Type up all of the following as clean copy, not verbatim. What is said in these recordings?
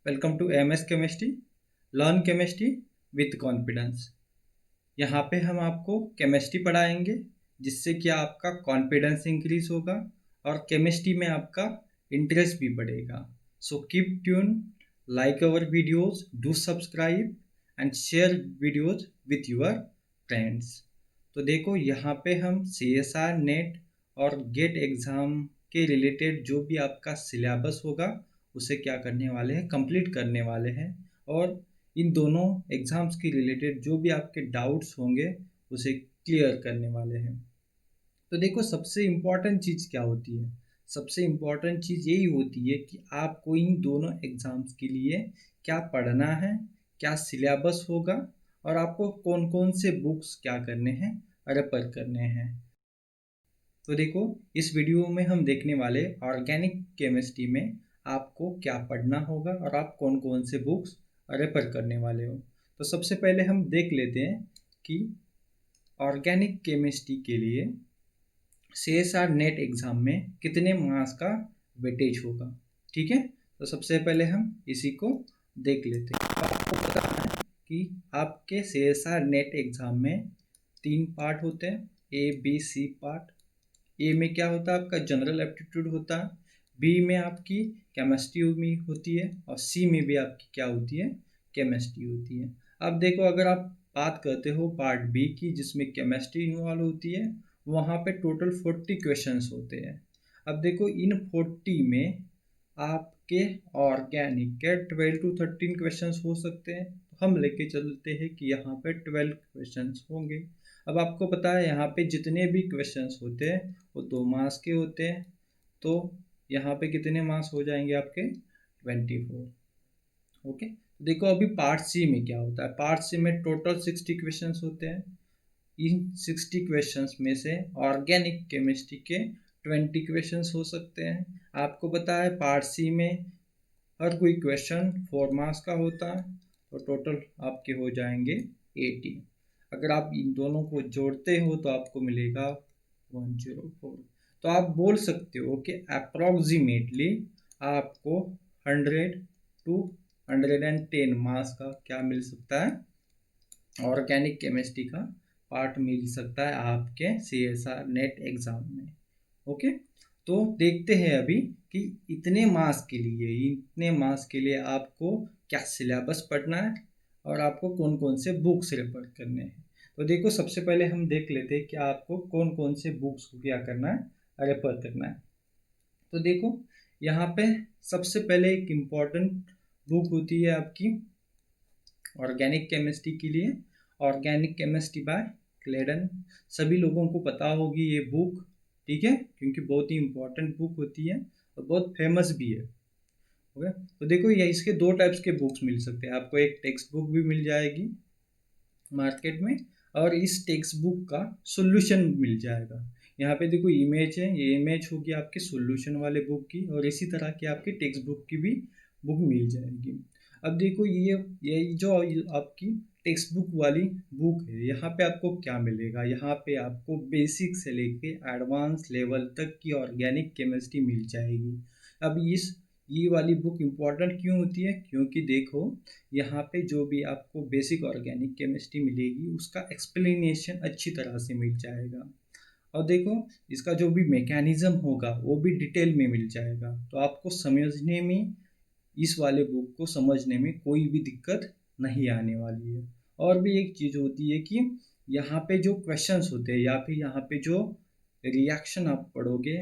Welcome to MS chemistry. Learn chemistry with confidence. यहाँ पे हम आपको केमिस्ट्री पढ़ाएंगे जिससे कि आपका कॉन्फिडेंस इंक्रीज होगा और केमिस्ट्री में आपका इंटरेस्ट भी बढ़ेगा। So keep tune, like our videos, do subscribe and share videos with your friends. तो देखो, यहाँ पे हम CSR नेट और गेट एग्ज़ाम के रिलेटेड जो भी आपका सिलेबस होगा उसे क्या करने वाले हैं, कंप्लीट करने वाले हैं। और इन दोनों एग्ज़ाम्स के रिलेटेड जो भी आपके डाउट्स होंगे उसे क्लियर करने वाले हैं। तो देखो, सबसे इम्पॉर्टेंट चीज़ क्या होती है? सबसे इम्पॉर्टेंट चीज़ यही होती है कि आपको इन दोनों एग्ज़ाम्स के लिए क्या पढ़ना है, क्या सिलेबस होगा और आपको कौन कौन से बुक्स क्या करने हैं, रेफर करने हैं। तो देखो, इस वीडियो में हम देखने वाले ऑर्गेनिक केमिस्ट्री में आपको क्या पढ़ना होगा और आप कौन कौन से बुक्स रेफर करने वाले हो। तो सबसे पहले हम देख लेते हैं कि ऑर्गेनिक केमिस्ट्री के लिए CSR नेट एग्ज़ाम में कितने मार्क्स का वेटेज होगा। ठीक है, तो सबसे पहले हम इसी को देख लेते हैं। आपको पता है कि आपके CSR नेट एग्ज़ाम में 3 पार्ट होते हैं, ABC पार्ट। ए में क्या होता है, आपका जनरल एप्टीट्यूड होता है। बी में आपकी केमिस्ट्री में होती है और सी में भी आपकी क्या होती है, केमिस्ट्री होती है। अब देखो, अगर आप बात करते हो पार्ट बी की जिसमें केमिस्ट्री इन्वॉल्व होती है, वहाँ पे टोटल 40 क्वेश्चंस होते हैं। अब देखो, इन 40 में आपके ऑर्गेनिक के 12 to 13 क्वेश्चंस हो सकते हैं। हम लेके चलते हैं कि यहाँ पे 12 क्वेश्चंस होंगे। अब आपको पता है यहाँ पे जितने भी क्वेश्चंस होते हैं वो 2 मार्क्स के होते हैं। तो यहाँ पे कितने मार्क्स हो जाएंगे आपके, 24। ओके, देखो अभी पार्ट सी में क्या होता है। पार्ट सी में टोटल 60 क्वेश्चंस होते हैं। इन 60 क्वेश्चंस में से ऑर्गेनिक केमिस्ट्री के 20 क्वेश्चंस हो सकते हैं। आपको पता है पार्ट सी में हर कोई क्वेश्चन 4 मार्क्स का होता है, तो टोटल आपके हो जाएंगे 80। अगर आप इन दोनों को जोड़ते हो तो आपको मिलेगा 104। तो आप बोल सकते हो कि अप्रॉक्सीमेटली आपको 100 to 110 मार्क्स का क्या मिल सकता है, ऑर्गेनिक केमिस्ट्री का पार्ट मिल सकता है आपके CSR नेट एग्ज़ाम में। ओके, तो देखते हैं अभी कि इतने मार्क्स के लिए आपको क्या सिलेबस पढ़ना है और आपको कौन कौन से बुक्स रेफर करने हैं। तो देखो, सबसे पहले हम देख लेते हैं कि आपको कौन कौन से बुक्स को क्या करना है, रेफर करना है। तो देखो, यहाँ पे सबसे पहले एक इम्पॉर्टेंट बुक होती है आपकी ऑर्गेनिक केमिस्ट्री के लिए, ऑर्गेनिक केमिस्ट्री बाय क्लेडन। सभी लोगों को पता होगी ये बुक, ठीक है, क्योंकि बहुत ही इम्पोर्टेंट बुक होती है और बहुत फेमस भी है। ओके, तो देखो, ये इसके 2 टाइप्स के बुक्स मिल सकते हैं आपको। एक टेक्स्ट बुक भी मिल जाएगी मार्केट में और इस टेक्स्ट बुक का सॉल्यूशन मिल जाएगा। यहाँ पे देखो इमेज है, ये इमेज होगी आपके सॉल्यूशन वाले बुक की और इसी तरह की आपकी टेक्स्ट बुक की भी बुक मिल जाएगी। अब देखो, ये जो आपकी टेक्स्ट बुक वाली बुक है, यहाँ पे आपको क्या मिलेगा, यहाँ पे आपको बेसिक से लेके एडवांस लेवल तक की ऑर्गेनिक केमिस्ट्री मिल जाएगी। अब ये वाली बुक इम्पॉर्टेंट क्यों होती है, क्योंकि देखो यहाँ पे जो भी आपको बेसिक ऑर्गेनिक केमिस्ट्री मिलेगी उसका एक्सप्लेनेशन अच्छी तरह से मिल जाएगा और देखो इसका जो भी मैकेनिज्म होगा वो भी डिटेल में मिल जाएगा। तो आपको समझने में, इस वाले बुक को समझने में कोई भी दिक्कत नहीं आने वाली है। और भी एक चीज़ होती है कि यहाँ पे जो क्वेश्चंस होते हैं या फिर यहाँ पे जो रिएक्शन आप पढ़ोगे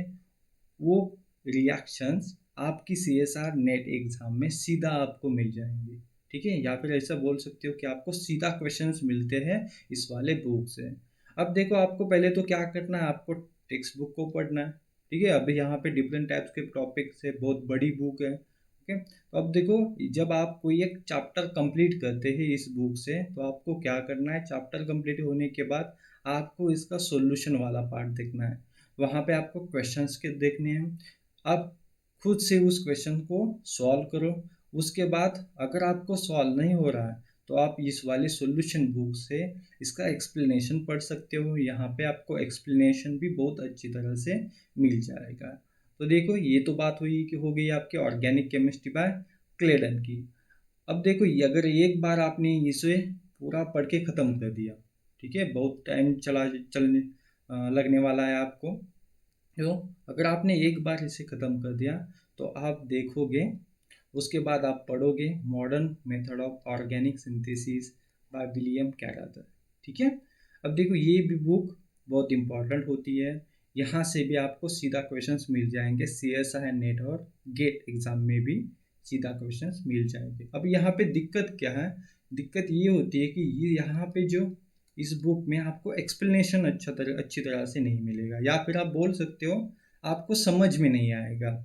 वो रिएक्शंस आपकी CSR नेट एग्ज़ाम में सीधा आपको मिल जाएंगे। ठीक है, या फिर ऐसा बोल सकते हो कि आपको सीधा क्वेश्चंस मिलते हैं इस वाले बुक से। अब देखो, आपको पहले तो क्या करना है, आपको टेक्स्ट बुक को पढ़ना है। ठीक है, अभी यहाँ पे डिफरेंट टाइप्स के टॉपिक्स है, बहुत बड़ी बुक है। ओके, तो अब देखो, जब आप कोई एक चैप्टर कंप्लीट करते हैं इस बुक से तो आपको क्या करना है, चैप्टर कंप्लीट होने के बाद आपको इसका सॉल्यूशन वाला पार्ट देखना है। वहाँ पे आपको क्वेश्चंस के देखने हैं, आप खुद से उस क्वेश्चन को सॉल्व करो। उसके बाद अगर आपको सॉल्व नहीं हो रहा है तो आप इस वाले सॉल्यूशन बुक से इसका एक्सप्लेनेशन पढ़ सकते हो। यहाँ पे आपको एक्सप्लेनेशन भी बहुत अच्छी तरह से मिल जाएगा। तो देखो, ये तो बात हुई कि हो गई आपकी ऑर्गेनिक केमिस्ट्री बाय क्लेडन की। अब देखो अगर एक बार आपने इसे पूरा पढ़ के ख़त्म कर दिया, ठीक है, बहुत टाइम चलने लगने वाला है आपको, तो अगर आपने एक बार इसे ख़त्म कर दिया तो आप देखोगे उसके बाद आप पढ़ोगे modern method of organic synthesis by William Carothers, ठीक है। अब देखो ये भी बुक बहुत इंपॉर्टेंट होती है, यहाँ से भी आपको सीधा क्वेश्चंस मिल जाएंगे, CSI नेट और गेट एग्ज़ाम में भी सीधा क्वेश्चंस मिल जाएंगे। अब यहाँ पे दिक्कत क्या है, दिक्कत ये होती है कि ये यहाँ पे जो इस बुक में आपको एक्सप्लेनेशन अच्छी तरह से नहीं मिलेगा, या फिर आप बोल सकते हो आपको समझ में नहीं आएगा।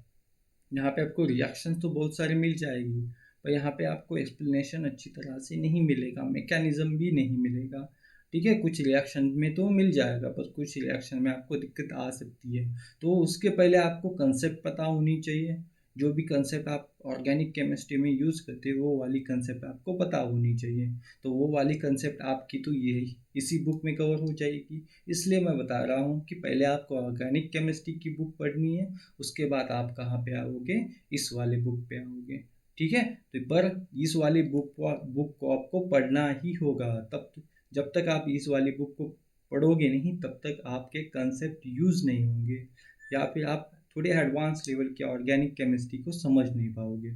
यहाँ पे आपको रिएक्शन तो बहुत सारे मिल जाएगी, पर यहाँ पे आपको एक्सप्लेनेशन अच्छी तरह से नहीं मिलेगा, मैकेनिज्म भी नहीं मिलेगा, ठीक है। कुछ रिएक्शन में तो मिल जाएगा, पर कुछ रिएक्शन में आपको दिक्कत आ सकती है। तो उसके पहले आपको कंसेप्ट पता होनी चाहिए, जो भी कंसेप्ट आप ऑर्गेनिक केमिस्ट्री में यूज़ करते हो वो वाली कंसेप्ट आपको पता होनी चाहिए। तो वो वाली कंसेप्ट आपकी तो ये इसी बुक में कवर हो जाएगी। इसलिए मैं बता रहा हूँ कि पहले आपको ऑर्गेनिक केमिस्ट्री की बुक पढ़नी है, उसके बाद आप कहाँ पे आओगे, इस वाले बुक पे आओगे, ठीक है। तो पर इस वाली बुक को आपको पढ़ना ही होगा, तब जब तक आप इस वाली बुक को पढ़ोगे नहीं तब तक आपके कंसेप्ट यूज़ नहीं होंगे, या फिर आप थोड़े एडवांस लेवल के ऑर्गेनिक केमिस्ट्री को समझ नहीं पाओगे,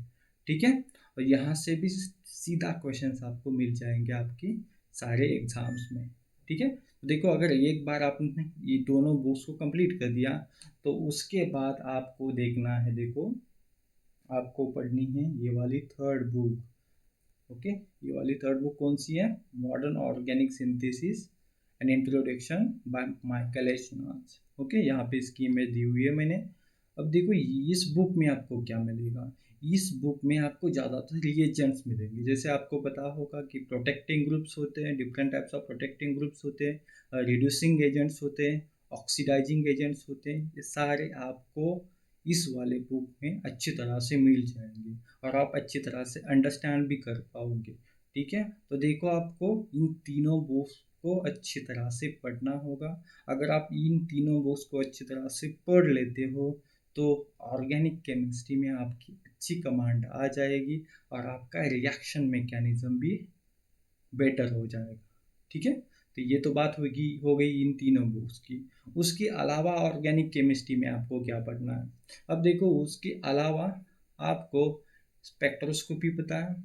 ठीक है। और यहाँ से भी सीधा क्वेश्चंस आपको मिल जाएंगे आपकी सारे एग्जाम्स में, ठीक है। तो देखो अगर एक बार आपने ये दोनों बुक्स को कंप्लीट कर दिया तो उसके बाद आपको देखना है, देखो आपको पढ़नी है ये वाली थर्ड बुक, ओके। ये वाली थर्ड बुक कौन सी है, modern organic synthesis an introduction by Michael H नाच, ओके। यहाँ पे इसकी इमेज दी हुई है मैंने। अब देखो इस बुक में आपको क्या मिलेगा, इस बुक में आपको ज़्यादातर रिएजेंट्स मिलेंगे। जैसे आपको पता होगा कि प्रोटेक्टिंग ग्रुप्स होते हैं, different types of protecting groups होते हैं, रिड्यूसिंग एजेंट्स होते हैं, ऑक्सीडाइजिंग एजेंट्स होते हैं, ये सारे आपको इस वाले बुक में अच्छी तरह से मिल जाएंगे और आप अच्छी तरह से अंडरस्टैंड भी कर पाओगे, ठीक है। तो देखो आपको इन तीनों बुक्स को अच्छी तरह से पढ़ना होगा। अगर आप इन तीनों बुक्स को अच्छी तरह से पढ़ लेते हो तो ऑर्गेनिक केमिस्ट्री में आपकी अच्छी कमांड आ जाएगी और आपका रिएक्शन मैकेनिज्म भी बेटर हो जाएगा, ठीक है। तो ये तो बात हो गई इन तीनों बुक्स की। उसके अलावा ऑर्गेनिक केमिस्ट्री में आपको क्या पढ़ना है, अब देखो उसके अलावा आपको स्पेक्ट्रोस्कोपी पता है,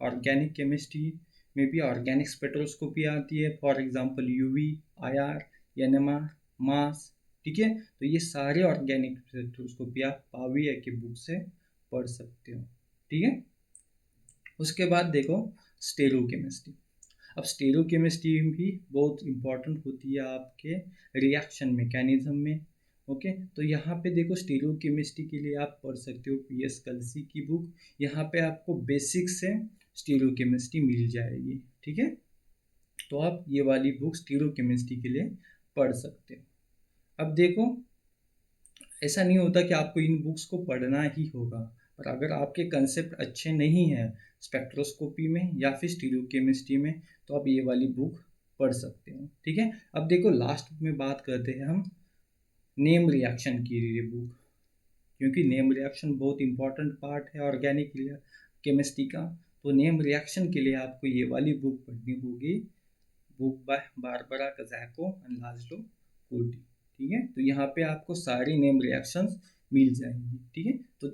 ऑर्गेनिक केमिस्ट्री में भी ऑर्गेनिक स्पेक्ट्रोस्कोपी आती है, for example UV, IR, NMR, मास, ठीक है। तो ये सारे ऑर्गेनिक स्पेक्ट्रोस्कोपी आप पाविया की बुक से पढ़ सकते हो, ठीक है। उसके बाद देखो स्टेरियोकेमिस्ट्री। अब स्टेरियोकेमिस्ट्री भी बहुत इंपॉर्टेंट होती है आपके रिएक्शन मैकेनिज्म में, ओके। तो यहाँ पे देखो स्टेरियोकेमिस्ट्री के लिए आप पढ़ सकते हो PS कलसी की बुक, यहाँ पे आपको बेसिक से स्टेरियोकेमिस्ट्री मिल जाएगी, ठीक है। तो आप ये वाली बुक स्टेरियोकेमिस्ट्री के लिए पढ़ सकते हो। अब देखो ऐसा नहीं होता कि आपको इन बुक्स को पढ़ना ही होगा, पर अगर आपके कंसेप्ट अच्छे नहीं हैं स्पेक्ट्रोस्कोपी में या फिर स्टीरियोकेमिस्ट्री में तो आप ये वाली बुक पढ़ सकते हो, ठीक है। अब देखो लास्ट में बात करते हैं हम नेम रिएक्शन की लिए बुक, क्योंकि नेम रिएक्शन बहुत इंपॉर्टेंट पार्ट है ऑर्गेनिक केमिस्ट्री का। तो नेम रिएक्शन के लिए आपको ये वाली बुक पढ़नी होगी, बुक बाय बारबरा कज़ाको एंड लाज़लो कोल्टी, ठीक है। तो यहाँ पे आपको सारी नेम रिएक्शंस मिल जाएंगी, ठीक है। तो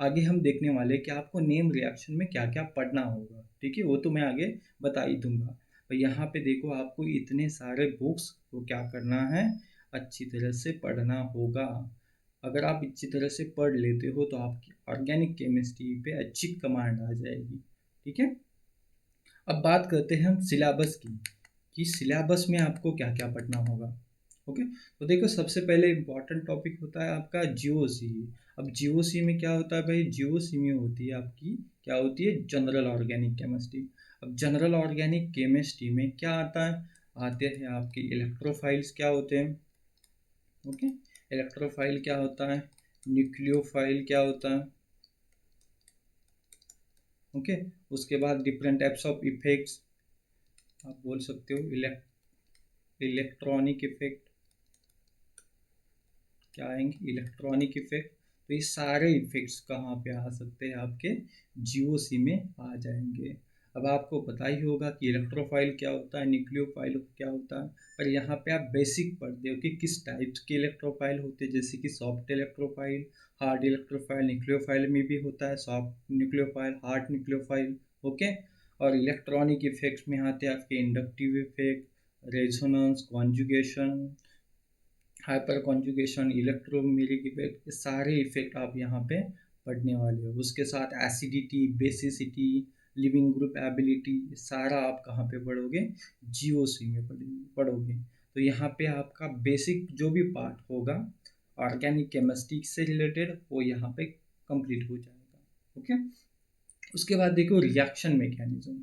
आगे हम देखने वाले कि आपको नेम रिएक्शन में क्या क्या पढ़ना होगा, ठीक है, वो तो मैं आगे बता ही दूंगा। और यहाँ पे देखो आपको इतने सारे बुक्स को क्या करना है, अच्छी तरह से पढ़ना होगा। अगर आप अच्छी तरह से पढ़ लेते हो तो आपकी ऑर्गेनिक केमिस्ट्री पे अच्छी कमांड आ जाएगी, ठीक है। अब बात करते हैं हम सिलेबस की, कि सिलेबस में आपको क्या क्या पढ़ना होगा, ओके। तो देखो सबसे पहले इम्पॉर्टेंट टॉपिक होता है आपका GOC। अब GOC में क्या होता है भाई, GOC में होती है आपकी क्या होती है, जनरल ऑर्गेनिक केमिस्ट्री। अब जनरल ऑर्गेनिक केमिस्ट्री में क्या आता है, आते हैं आपके इलेक्ट्रोफाइल्स क्या होते हैं, ओके। इलेक्ट्रोफाइल क्या होता है, न्यूक्लियोफाइल क्या होता है, ओके। उसके बाद डिफरेंट टाइप्स ऑफ इफेक्ट्स, आप बोल सकते हो इलेक्ट्रॉनिक इफेक्ट क्या आएंगे, इलेक्ट्रॉनिक इफेक्ट। तो ये सारे इफेक्ट्स कहाँ पे आ सकते हैं, आपके जीओसी में आ जाएंगे। अब आपको पता ही होगा कि इलेक्ट्रोफाइल क्या होता है, न्यूक्लियोफाइल क्या होता है, पर यहाँ पे आप बेसिक पढ़ते हो कि किस टाइप्स के इलेक्ट्रोफाइल होते हैं, जैसे कि soft electrophile, hard electrophile, nucleophile में भी होता है soft nucleophile, hard nucleophile, okay. और इलेक्ट्रॉनिक इफेक्ट्स में आते हैं आपके inductive effect, resonance, conjugation, hyper conjugation, electromeric effect, ये सारे इफेक्ट आप यहाँ पे पढ़ने वाले हो। उसके साथ acidity, basicity, leaving group ability, सारा आप कहाँ पे पढ़ोगे, जीओसी में पढ़ोगे। तो यहाँ पे आपका बेसिक जो भी पार्ट होगा ऑर्गेनिक केमिस्ट्री से रिलेटेड वो यहाँ पे कंप्लीट हो जाएगा, ओके। उसके बाद देखो रिएक्शन मैकेनिज्म।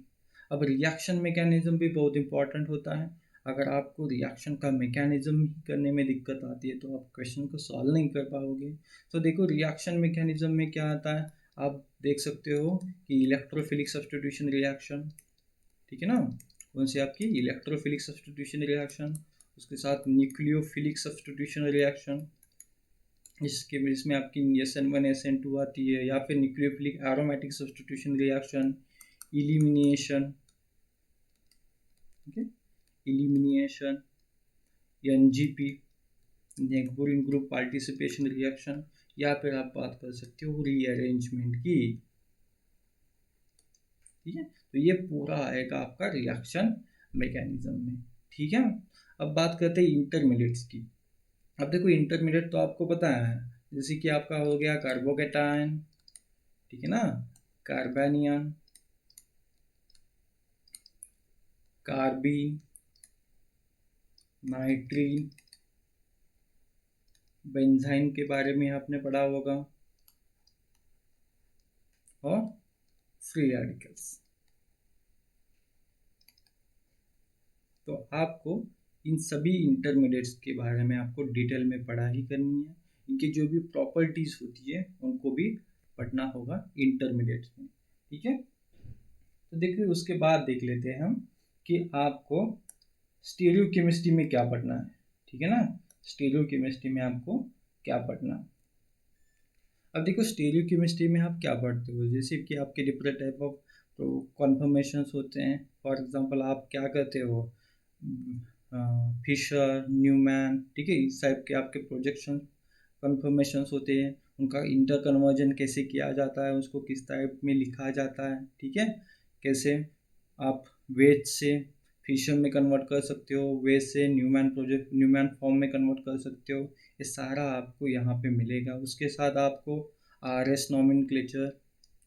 अब रिएक्शन मैकेनिज्म भी बहुत इंपॉर्टेंट होता है। अगर आपको रिएक्शन का मैकेनिज्म करने में दिक्कत आती है तो आप क्वेश्चन को सॉल्व नहीं कर पाओगे। तो देखो रिएक्शन मैकेनिज्म में क्या आता है, आप देख सकते हो कि इलेक्ट्रोफिलिक सब्स्टिट्यूशन रिएक्शन, ठीक है ना, कौन सी आपकी इलेक्ट्रोफिलिक सब्स्टिट्यूशन रिएक्शन, उसके साथ न्यूक्लियोफिलिक सब्स्टिट्यूशन रिएक्शन, इसमें आपकी SN1 SN2 आती है, या फिर nucleophilic aromatic substitution reaction, elimination, okay, elimination, NGP, negative group participation reaction, या फिर आप बात कर सकते हो रीअरेंजमेंट की, ठीक है। तो ये पूरा आएगा आपका रिएक्शन मैकेनिज्म में, ठीक है। अब बात करते हैं इंटरमीडिएट्स की। अब देखो इंटरमीडिएट तो आपको पता है, जैसे कि आपका हो गया कार्बोकेटायन, ठीक है ना, कार्बेनियन, कार्बीन, नाइट्रीन, बेंजाइन के बारे में आपने पढ़ा होगा, और फ्री रेडिकल्स। तो आपको इन सभी इंटरमीडिएट्स के बारे में आपको डिटेल में पढ़ाई करनी है, इनकी जो भी प्रॉपर्टीज होती है उनको भी पढ़ना होगा इंटरमीडिएट्स में, ठीक है। तो देखिए उसके बाद देख लेते हैं हम कि आपको स्टीरियोकेमिस्ट्री में क्या पढ़ना है, ठीक है ना, स्टीरियोकेमिस्ट्री में आपको क्या पढ़ना है। अब देखो स्टीरियोकेमिस्ट्री में आप क्या पढ़ते हो, जैसे कि आपके डिफरेंट टाइप ऑफ कॉन्फर्मेशंस होते हैं। फॉर एग्जांपल आप क्या करते हो, फिशर, न्यूमैन, ठीक है, इस टाइप के आपके प्रोजेक्शन कन्फर्मेशंस होते हैं, उनका इंटर कन्वर्जन कैसे किया जाता है, उसको किस टाइप में लिखा जाता है, ठीक है, कैसे आप वेज से फिशर में कन्वर्ट कर सकते हो, वेज से न्यूमैन फॉर्म में कन्वर्ट कर सकते हो, ये सारा आपको यहाँ पे मिलेगा। उसके साथ आपको RS nomenclature,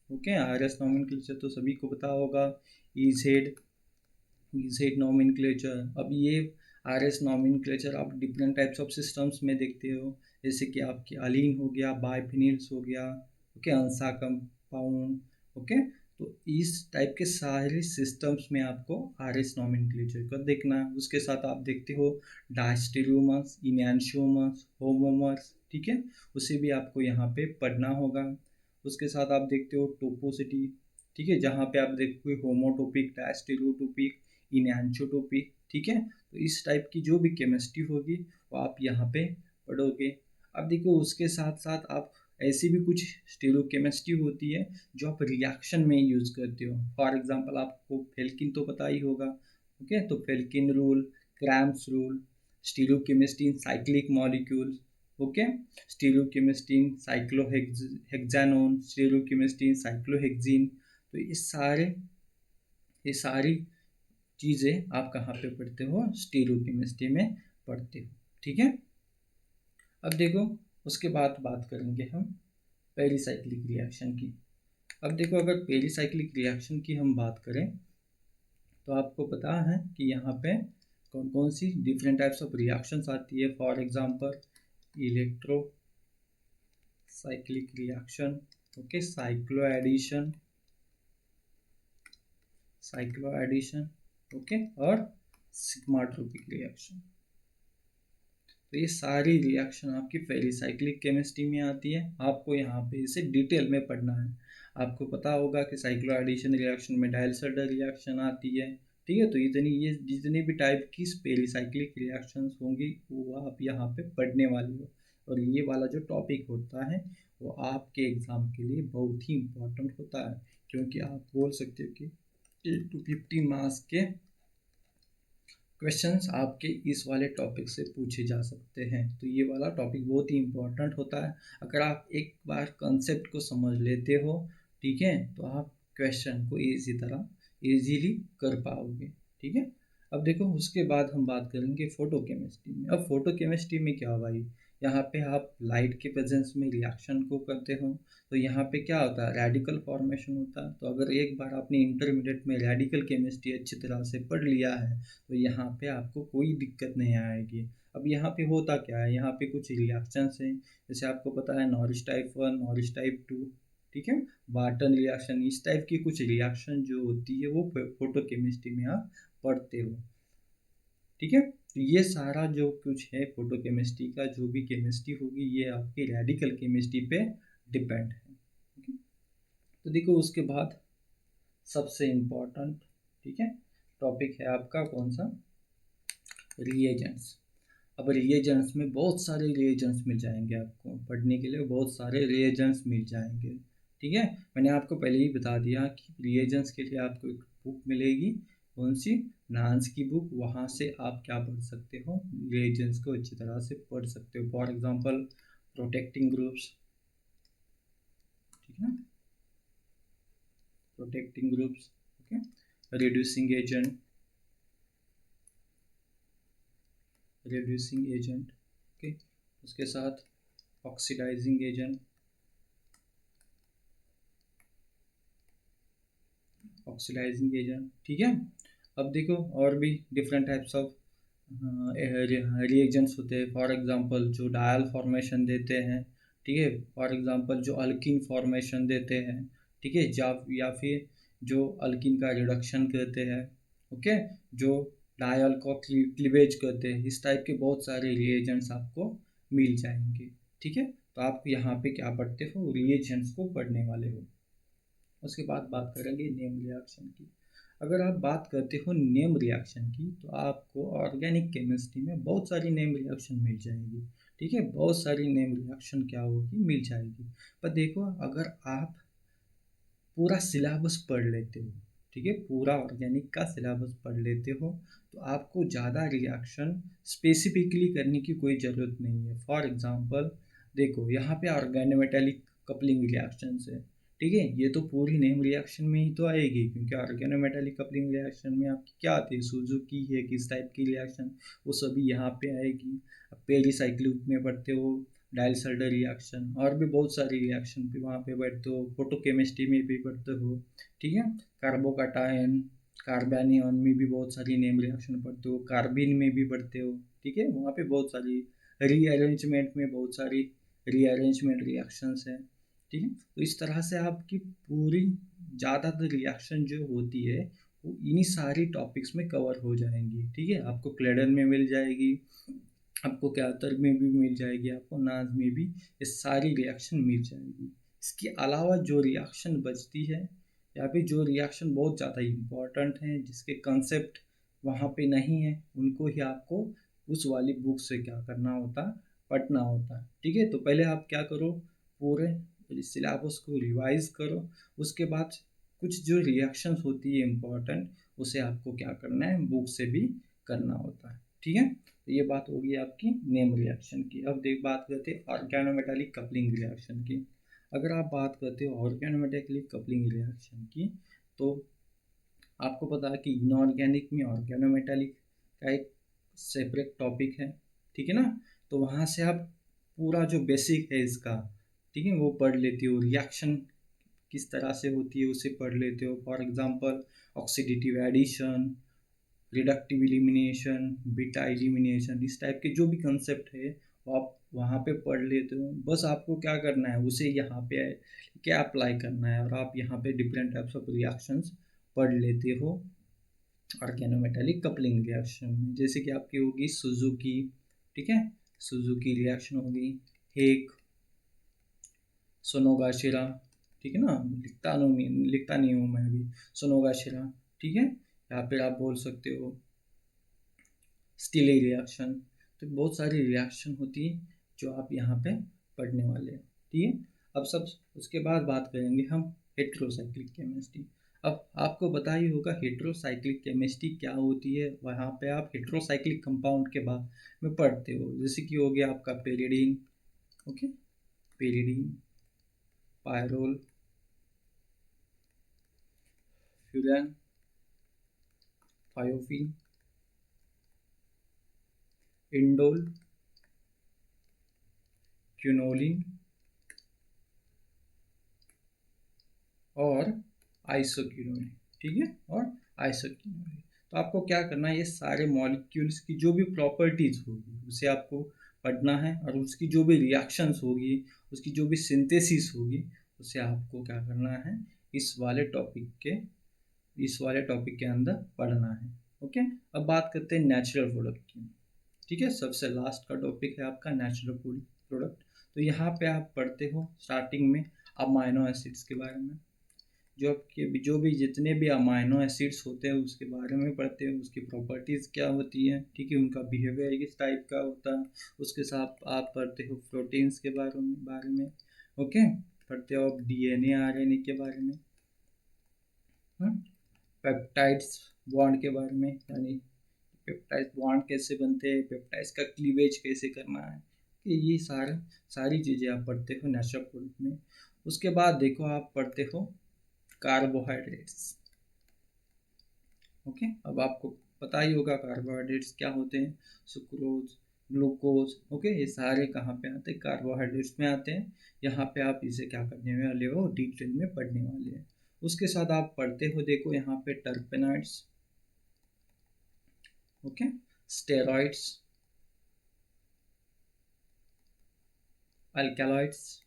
okay, RS nomenclature तो सभी को पता होगा, EZ नॉमेनक्लेचर। अब ये RS नॉमेनक्लेचर आप डिफरेंट टाइप्स ऑफ सिस्टम्स में देखते हो, जैसे कि आपकी अलीन हो गया, बाइफिनिल्स हो गया, ओके, अंसा कंपाउंड, ओके। तो इस टाइप के सारे सिस्टम्स में आपको RS नॉमेनक्लेचर का देखना है। उसके साथ आप देखते हो डायस्टेरियोमर्स, इनैंशियोमर्स, होमोमर्स, ठीक है, उसे भी आपको यहाँ पे पढ़ना होगा। उसके साथ आप देखते हो टोपोसिटी, ठीक है, जहाँ पे आप देखोगे होमोटोपिक, डायस्टेरियोटोपिक, इनैंशियोटोपिक, ठीक है। तो इस टाइप की जो भी केमिस्ट्री होगी वो आप यहाँ पे पढ़ोगे। अब देखो उसके साथ साथ आप ऐसी भी कुछ स्टीरियोकेमिस्ट्री होती है जो आप रिएक्शन में यूज़ करते हो। फॉर एग्जांपल आपको फेल्किन तो पता ही होगा, ओके, तो Felkin rule, Cram's rule, stereochemistry in cyclic molecules, okay, stereochemistry in cyclohexanone, stereochemistry in cyclohexene. तो ये सारी चीज़ें आप कहाँ पे पढ़ते हो, स्टीरियोकेमिस्ट्री में पढ़ते हो, ठीक है। अब देखो उसके बाद बात करेंगे हम पेरिसाइक्लिक रिएक्शन की। अब देखो अगर पेरिसाइक्लिक रिएक्शन की हम बात करें तो आपको पता है कि यहाँ पे कौन कौन सी डिफरेंट टाइप्स ऑफ रिएक्शंस आती है। For example electro cyclic reaction, okay, cyclo addition, okay, और सिग्माट्रोपिक रिएक्शन। तो ये सारी रिएक्शन आपकी पेरिसाइक्लिक केमिस्ट्री में आती है, आपको यहाँ पे इसे डिटेल में पढ़ना है। आपको पता होगा कि साइक्लो एडिशन रिएक्शन में डायल्सर्डर रिएक्शन आती है, ठीक है। तो ये जितनी भी टाइप की पेरिसाइक्लिक रिएक्शंस होंगी वो आप यहाँ पे पढ़ने वाले हो। और ये वाला जो टॉपिक होता है वो आपके एग्ज़ाम के लिए बहुत ही इम्पोर्टेंट होता है, क्योंकि आप बोल सकते हो कि 8 to 15 मार्क्स के क्वेश्चंस आपके इस वाले टॉपिक से पूछे जा सकते हैं। तो ये वाला टॉपिक बहुत ही इम्पोर्टेंट होता है। अगर आप एक बार कंसेप्ट को समझ लेते हो, ठीक है, तो आप क्वेश्चन को इजीली कर पाओगे, ठीक है। अब देखो, उसके बाद हम बात करेंगे फोटो केमिस्ट्री में। अब फोटो केमिस्ट्री में क्या होगा, यहाँ पे आप लाइट के प्रेजेंस में रिएक्शन को करते हो, तो यहाँ पे क्या होता है, रेडिकल फॉर्मेशन होता है। तो अगर एक बार आपने इंटरमीडिएट में रेडिकल केमिस्ट्री अच्छी तरह से पढ़ लिया है तो यहाँ पे आपको कोई दिक्कत नहीं आएगी। अब यहाँ पे होता क्या है, यहाँ पे कुछ रिएक्शंस हैं, जैसे आपको पता है नॉरिस टाइप 1, नॉरिस टाइप 2, ठीक है, बार्टन रिएक्शन, इस टाइप की कुछ रिएक्शन जो होती है वो फोटो केमिस्ट्री में आप पढ़ते हो, ठीक है। तो ये सारा जो कुछ है फोटो केमिस्ट्री का, जो भी केमिस्ट्री होगी ये आपकी रेडिकल केमिस्ट्री पे डिपेंड है, ठीक है। तो देखो, उसके बाद सबसे इम्पोर्टेंट, ठीक है, टॉपिक है आपका कौन सा, रिएजेंट्स। अब रिएजेंट्स में बहुत सारे रिएजेंट्स मिल जाएंगे आपको पढ़ने के लिए, बहुत सारे रिएजेंट्स मिल जाएंगे, ठीक है। मैंने आपको पहले ही बता दिया कि रिएजेंट्स के लिए आपको एक बुक मिलेगी, कौन सी, नान्स की बुक। वहाँ से आप क्या पढ़ सकते हो, रिएजेंट्स को अच्छी तरह से पढ़ सकते हो। फॉर एग्जांपल प्रोटेक्टिंग ग्रुप्स, ठीक है, protecting groups, okay, reducing agent, reducing agent, okay, उसके साथ ऑक्सीडाइजिंग एजेंट, ऑक्सीडाइजिंग एजेंट, ठीक है। अब देखो, और भी डिफरेंट टाइप्स ऑफ रिएजेंट्स होते हैं। फॉर एग्जांपल जो डायल फॉर्मेशन देते हैं, ठीक है, फॉर एग्जांपल जो अल्किन फॉर्मेशन देते हैं, ठीक है, या फिर जो अल्किन का रिडक्शन करते हैं, ओके, जो डायल को क्लीवेज करते हैं, इस टाइप के बहुत सारे रिएजेंट्स आपको मिल जाएंगे, ठीक है। तो आप यहाँ पे क्या पढ़ते हो, रिएजेंट्स को पढ़ने वाले हो। उसके बाद बात करेंगे नेम रिएक्शन की। अगर आप बात करते हो नेम रिएक्शन की, तो आपको ऑर्गेनिक केमिस्ट्री में बहुत सारी नेम रिएक्शन मिल जाएगी, ठीक है, बहुत सारी नेम रिएक्शन क्या होगी, मिल जाएगी। पर देखो, अगर आप पूरा सिलेबस पढ़ लेते हो, ठीक है, पूरा ऑर्गेनिक का सिलेबस पढ़ लेते हो, तो आपको ज़्यादा रिएक्शन स्पेसिफिकली करने की कोई ज़रूरत नहीं है। फॉर एग्जांपल देखो, यहाँ पे ऑर्गेनोमेटेलिक कपलिंग रिएक्शंस है, ठीक है, ये तो पूरी नेम रिएक्शन में ही तो आएगी, क्योंकि ऑर्गेनोमेटेलिक कपलिंग रिएक्शन में आपकी क्या आती है, सुजुकी है, किस टाइप की रिएक्शन, वो सभी यहाँ पे आएगी। अब पेरिसाइक्लिक में पढ़ते हो डाइसल्फाइड रिएक्शन, और भी बहुत सारी रिएक्शन पे वहाँ पे पढ़ते हो, फोटोकेमिस्ट्री में भी पढ़ते हो, ठीक है, कार्बोकाटायन, कार्बेनियन में भी बहुत सारी नेम रिएक्शन पढ़ते हो, कार्बिन में भी पढ़ते हो, ठीक है, वहाँ पे बहुत सारी रीअरेंजमेंट में बहुत सारी रीअरेंजमेंट रिएक्शंस हैं, ठीक है। तो इस तरह से आपकी पूरी ज़्यादातर रिएक्शन जो होती है वो इन्हीं सारी टॉपिक्स में कवर हो जाएंगी, ठीक है। आपको क्लेडन में मिल जाएगी, आपको कैथर में भी मिल जाएगी, आपको नाज में भी ये सारी रिएक्शन मिल जाएगी। इसके अलावा जो रिएक्शन बचती है, या फिर जो रिएक्शन बहुत ज़्यादा इम्पॉर्टेंट हैं, जिसके कंसेप्ट वहाँ पे नहीं है, उनको ही आपको उस वाली बुक से क्या करना होता है, पढ़ना होता है, ठीक है। तो पहले आप क्या करो, पूरे सिलेबस को रिवाइज करो, उसके बाद कुछ जो रिएक्शंस होती है इम्पॉर्टेंट, उसे आपको क्या करना है, बुक से भी करना होता है, ठीक है। तो ये बात होगी आपकी नेम रिएक्शन की। अब बात करते हैं ऑर्गेनोमेटेलिक कपलिंग रिएक्शन की। अगर आप बात करते हो ऑर्गेनोमेटेलिक कपलिंग रिएक्शन की, तो आपको पता है कि इनऑर्गेनिक में ऑर्गेनोमेटेलिक का एक सेपरेट टॉपिक है, ठीक है ना। तो वहाँ से आप पूरा जो बेसिक है इसका, ठीक है, वो पढ़ लेते हो, रिएक्शन किस तरह से होती है उसे पढ़ लेते हो। For example oxidative addition, reductive elimination, beta elimination, इस टाइप के जो भी कंसेप्ट है वो आप वहाँ पे पढ़ लेते हो। बस आपको क्या करना है, उसे यहाँ पे क्या अप्लाई करना है, और आप यहाँ पे डिफरेंट टाइप्स ऑफ रिएक्शंस पढ़ लेते हो ऑर्गेनोमेटेलिक कपलिंग रिएक्शन में। जैसे कि आपकी होगी सुजुकी, ठीक है, सुजुकी रिएक्शन होगी, हेक, सोनोगाशिरा, ठीक है ना, लिखता नहीं हूँ मैं अभी, सोनोगाशिरा, ठीक है, या फिर आप बोल सकते हो स्टिले रिएक्शन। तो बहुत सारी रिएक्शन होती है जो आप यहाँ पे पढ़ने वाले हैं। ठीक है, अब सब उसके बाद बात करेंगे हम हेटेरोसाइक्लिक केमिस्ट्री। अब आपको पता ही होगा हेटेरोसाइक्लिक केमिस्ट्री क्या होती है। वहाँ पे आप हेटेरोसाइक्लिक कंपाउंड के बाद में पढ़ते हो, जैसे कि हो गया आपका pyridine, okay, pyridine, pyrrole, furan, thiophene, indole, quinoline और आइसोक्यूनोलिन। ठीक है, और आइसोक्यूनोलिन। तो आपको क्या करना है, ये सारे मॉलिक्यूल्स की जो भी प्रॉपर्टीज होगी उसे आपको पढ़ना है, और उसकी जो भी रिएक्शंस होगी, उसकी जो भी सिंथेसिस होगी, उसे आपको क्या करना है, इस वाले टॉपिक के अंदर पढ़ना है। ओके, अब बात करते हैं नेचुरल प्रोडक्ट की। ठीक है, सबसे लास्ट का टॉपिक है आपका नेचुरल प्रोडक्ट। तो यहाँ पे आप पढ़ते हो स्टार्टिंग में अमाइनो एसिड्स के बारे में, जो भी जितने भी अमाइनो एसिड्स होते हैं उसके बारे में पढ़ते हो, उसकी प्रॉपर्टीज़ क्या होती हैं। ठीक है, उनका बिहेवियर किस टाइप का होता है। उसके साथ आप पढ़ते हो प्रोटीन्स के बारे में ओके, पढ़ते हो आप डीएनए आरएनए के बारे में, पेप्टाइड्स बॉन्ड के बारे में, यानी पेप्टाइड्स बॉन्ड कैसे बनते हैं, पेप्टाइड्स का क्लीवेज कैसे करना है, ये सारी चीज़ें आप पढ़ते हो नेचुरल प्रोडक्ट में। उसके बाद देखो आप पढ़ते हो कार्बोहाइड्रेट्स। ओके, अब आपको पता ही होगा कार्बोहाइड्रेट्स क्या होते हैं, सुक्रोज, ग्लूकोज। ओके, ये सारे कहाँ पे आते हैं, कार्बोहाइड्रेट्स में आते हैं। यहाँ पे आप इसे क्या करने वाले हो, डिटेल में पढ़ने वाले हैं। उसके साथ आप पढ़ते हो, देखो यहाँ पे टर्पेनॉइड्स, ओके, स्टेरॉइड्स, अल्कलॉइड्स।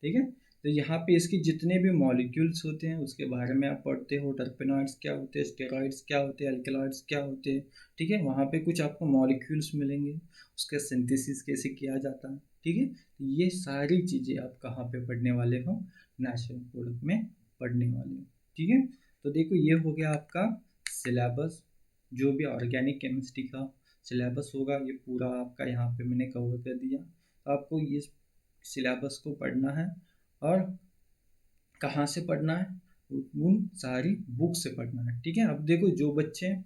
ठीक है, तो यहाँ पे इसकी जितने भी मॉलिक्यूल्स होते हैं उसके बारे में आप पढ़ते हो, टर्पेनॉइड्स क्या होते हैं, स्टेरॉइड्स क्या होते हैं, अल्कलॉइड्स क्या होते हैं। ठीक है, वहाँ पे कुछ आपको मॉलिक्यूल्स मिलेंगे, उसका सिंथेसिस कैसे किया जाता है। ठीक है, ये सारी चीज़ें आप कहाँ पे पढ़ने वाले हो, नेचुरल प्रोडक्ट में पढ़ने वाले हो। ठीक है, तो देखो ये हो गया आपका सिलेबस, जो भी ऑर्गेनिक केमिस्ट्री का सिलेबस होगा ये पूरा आपका यहाँ पे मैंने कवर कर दिया। तो आपको ये सिलेबस को पढ़ना है, और कहाँ से पढ़ना है, उन सारी बुक से पढ़ना है। ठीक है, अब देखो जो बच्चे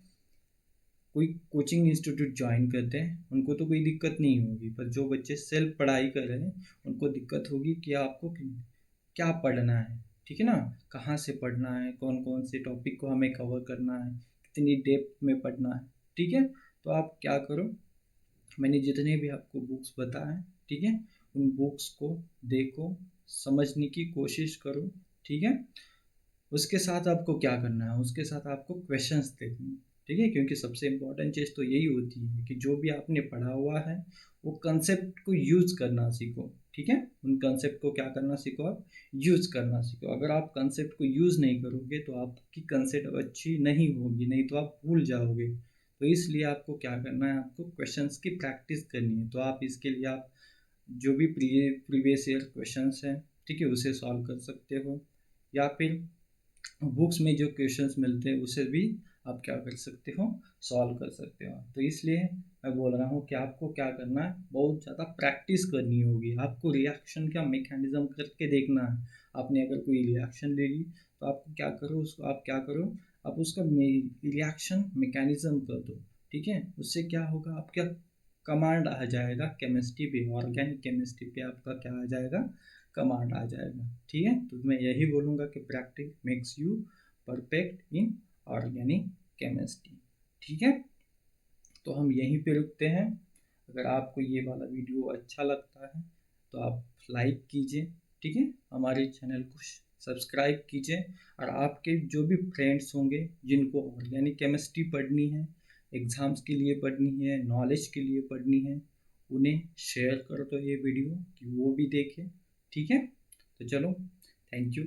कोई कोचिंग इंस्टीट्यूट ज्वाइन करते हैं उनको तो कोई दिक्कत नहीं होगी, पर जो बच्चे सेल्फ पढ़ाई कर रहे हैं उनको दिक्कत होगी कि आपको क्या पढ़ना है। ठीक है ना, कहाँ से पढ़ना है, कौन कौन से टॉपिक को हमें कवर करना है, कितनी डेप्थ में पढ़ना है। ठीक है, तो आप क्या करो, मैंने जितने भी आपको बुक्स बताए, ठीक है, उन बुक्स को देखो, समझने की कोशिश करो। ठीक है, उसके साथ आपको क्या करना है, उसके साथ आपको क्वेश्चंस देखने। ठीक है, क्योंकि सबसे इम्पोर्टेंट चीज़ तो यही होती है कि जो भी आपने पढ़ा हुआ है वो कंसेप्ट को यूज़ करना सीखो। ठीक है, उन कंसेप्ट को क्या करना सीखो, आप यूज़ करना सीखो। अगर आप कंसेप्ट को यूज़ नहीं करोगे तो आपकी कंसेप्ट अच्छी नहीं होगी, नहीं तो आप भूल जाओगे। तो इसलिए आपको क्या करना है, आपको क्वेश्चंस की प्रैक्टिस करनी है। तो आप इसके लिए आप जो भी प्रीवियस ईयर क्वेश्चंस हैं, ठीक है, उसे सॉल्व कर सकते हो, या फिर बुक्स में जो क्वेश्चंस मिलते हैं उसे भी आप क्या कर सकते हो, सॉल्व कर सकते हो। तो इसलिए मैं बोल रहा हूँ कि आपको क्या करना है, बहुत ज़्यादा प्रैक्टिस करनी होगी। आपको रिएक्शन का मैकेनिज्म करके देखना है। आपने अगर कोई रिएक्शन ले ली तो आपको क्या करो, उसको आप क्या करो, आप उसका रिएक्शन मैकेनिज्म कर दो। ठीक है, उससे क्या होगा, आपका कमांड आ जाएगा केमिस्ट्री पे, ऑर्गेनिक केमिस्ट्री पे आपका क्या आ जाएगा, कमांड आ जाएगा। ठीक है, तो मैं यही बोलूँगा कि practice makes you perfect in organic chemistry. ठीक है, तो हम यहीं पे रुकते हैं। अगर आपको ये वाला वीडियो अच्छा लगता है तो आप लाइक कीजिए। ठीक है, हमारे चैनल को सब्सक्राइब कीजिए, और आपके जो भी फ्रेंड्स होंगे जिनको ऑर्गेनिक केमिस्ट्री पढ़नी है, एग्ज़ाम्स के लिए पढ़नी है, नॉलेज के लिए पढ़नी है, उन्हें शेयर कर दो ये वीडियो कि वो भी देखें। ठीक है, तो चलो, थैंक यू।